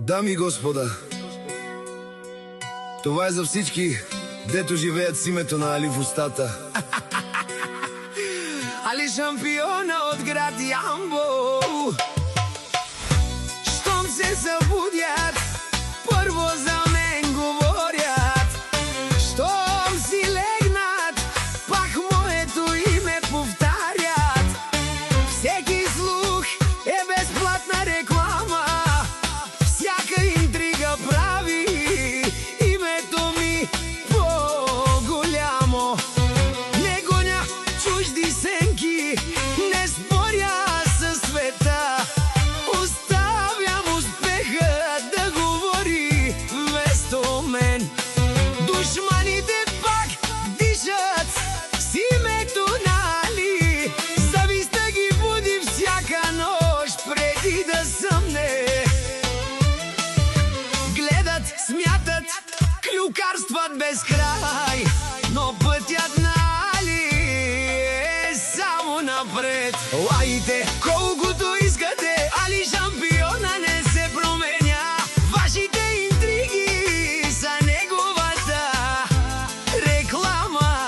Дами и господа, това е за всички, дето живеят с името на Али в устата. Али шампиона от град Ямбол. Щом се събудят, първо за мен говорят. Щом си легнат, пак моето име повтарят. Всеки слух е безплатна реклама, всяка интрига прави името ми по-голямо. Не гоня чужди сенки, не споря със света. Оставям успеха да говори вместо мен. Душманите пак дишат с името на Али. Завистта ги буди всяка нощ преди да съмне. Гледат, смятат, клюкарстват без край, но пътят на Али е само напред. Лайте колкото искате, Али шампиона не се променя. Вашите интриги са неговата реклама.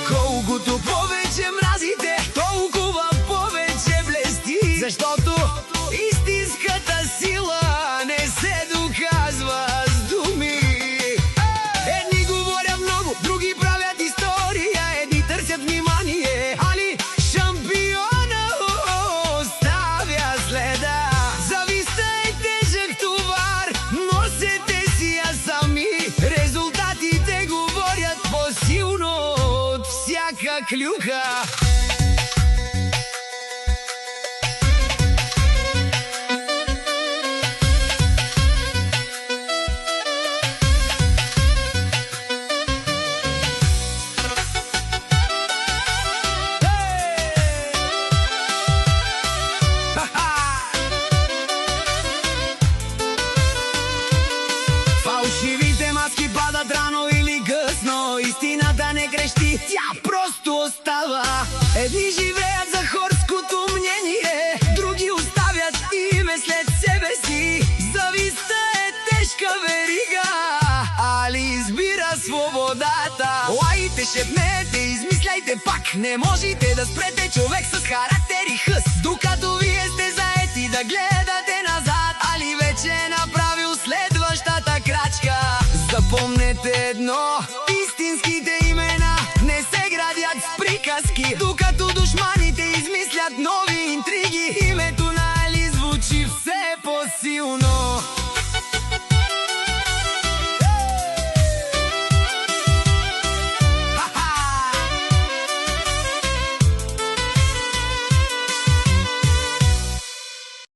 Колкото повече мразите, толкова повече блести. Защото истинската сила не се доказва с думи. Едни говорят много, други правят история, едни търсят внимание. Али шампиона оставя следа. Завистта е тежък товар, носете си я сами. Резултатите говорят по-силно от всяка клюка. Фалшивите маски падат рано или късно. Истината не крещи, тя просто остава. Едни живеят за хорското мнение, други оставят име след себе си. Завистта е тежка верига, Али избира свободата. Лайте, шепнете, измисляйте пак, не можете да спрете човек с характер и хъс. Докато вие сте заети да гледате назад, Али вече е направил следващата крачка. Запомнете едно, истинските имена не се градят с приказки. Докато душманите измислят нови интриги, името на Али звучи все по-силно.